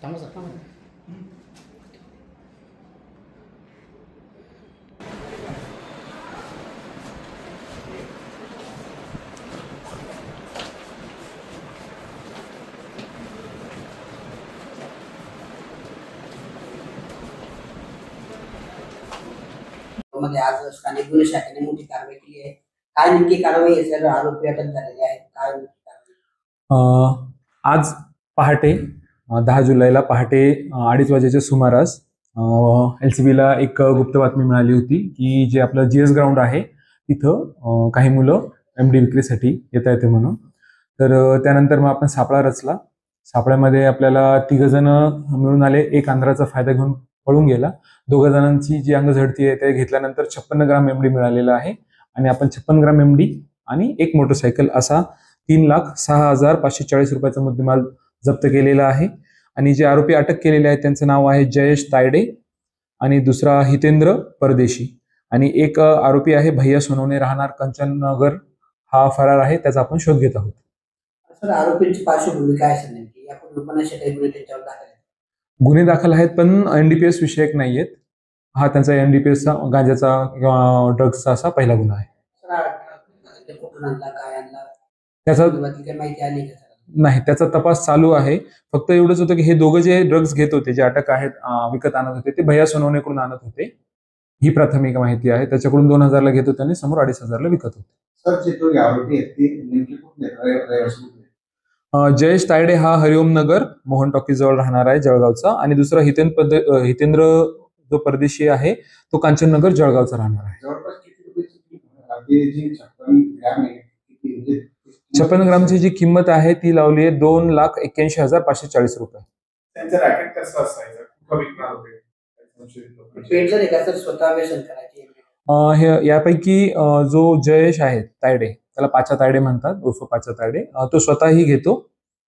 थांबा सर थांबा. मध्ये आज स्थानिक गुन्हे शाखेने मोठी कारवाई केली आहे. काय नेमकी कारवाई आहे सर? आरोपी अटक झालेले आहेत. काय नेमकी कारवाई? आज पहाटे 10 जुलैला पहाटे 2:30 वाजेच्या सुमारास LCBला एक गुप्त बातमी मिळाली होती की जे आपलं GS ग्राउंड आहे तिथं काही मुलं MD विक्रीसाठी येता येते म्हणून. तर त्यानंतर मग आपण सापळा रचला. सापळ्यामध्ये आपल्याला 3 जण मिळून आले. एक आंध्राचा फायदा घेऊन पळून गेला. 2 जणांची जी अंगझडती आहे ते घेतल्यानंतर 56 ग्राम MD मिळालेला आहे आणि आपण 56 ग्राम MD आणि एक मोटरसायकल असा 3,06,540 रुपयाचा मुद्देमाल जप्त केलेला आहे. आणि जे आरोपी अटक केलेले आहेत त्यांचं नाव आहे जयेश तायडे आणि दुसरा हितेंद्र परदेशी आणि एक आरोपी आहे भैया सोनवणे राहणार कंचननगर, हा फरार आहे. त्याचा आपण शोध घेत आहोत. सर आरोपींची पार्श्वभूमी काय असेल नेमकी? यापूर्वी पण असे काही गुन्हे त्यांच्यावर दाखल आहेत? गुन्हे दाखल आहेत पण NDPS विषयक नाही आहेत. हा त्यांचा NDPSचा गांजाचा किंवा ड्रग्सचा असा पहिला गुन्हा आहे. सर कुठून आणला, काय आणला, त्याचा काही माहिती आली का सर? नाही, त्याचा तपास चालू आहे. फक्त एवढंच होतं की हे दोघं जे ड्रग्ज घेत होते, जे अटक आहेत विकत आणत होते, ते भैया सोनवणेकडून आणत होते. ही प्राथमिक माहिती आहे. त्याच्याकडून 2,000ला घेत होते आणि समोर 2,500ला विकत होते. सर जे तो आरोपी आहेत ते नेमके कुठले रहिवासी? जयेश तायडे हा हरिओम नगर मोहन टॉकीज जवळ राहणार आहे जळगावचा आणि दुसरा हितेंद्र जो परदेशी आहे तो कांचननगर जळगावचा राहणार आहे. जवळपास किती रुपयाची जी 56 ग्रॅम आहे किती? 56 ग्रामची जी किंमत आहे ती लावली आहे 2,81,540 रुपये. त्यांचं रॅकेट कसं असायचं? कुठं विकणार होते? पेडलर आहे का सर? स्वतः व्यसन करायचे? यापैकी जो जयेश आहे तायडे, त्याला पाचा तायडे म्हणतात, उर्फ पाचा तायडे, तो स्वतःही घेतो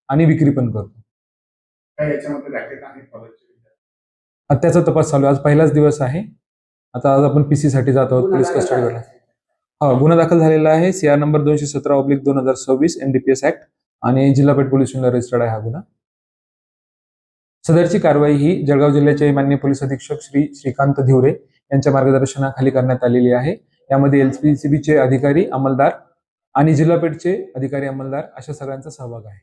आणि विक्री पण करतो. काय याच्यामध्ये रॅकेट आहे कॉलेजचे? त्याचा तपास चालू आहे. आज पहिलाच दिवस आहे. आता आज आपण PC साठी जात आहोत पोलीस कस्टडीवर. गुन्हा दाखल झालेला आहे. CR नंबर 217/2026 NDPS ऍक्ट आणि जिल्हा पेठ पोलीस स्टेशनला रजिस्टर्ड आहे हा गुन्हा. सदरची कारवाई ही जळगाव जिल्ह्याचे माननीय पोलीस अधीक्षक श्री श्रीकांत धिवरे यांच्या मार्गदर्शनाखाली करण्यात आलेली आहे. यामध्ये LCBचे अधिकारी, अंमलदार आणि जिल्हा पेठचे अधिकारी, अंमलदार अशा सगळ्यांचा सहभाग आहे.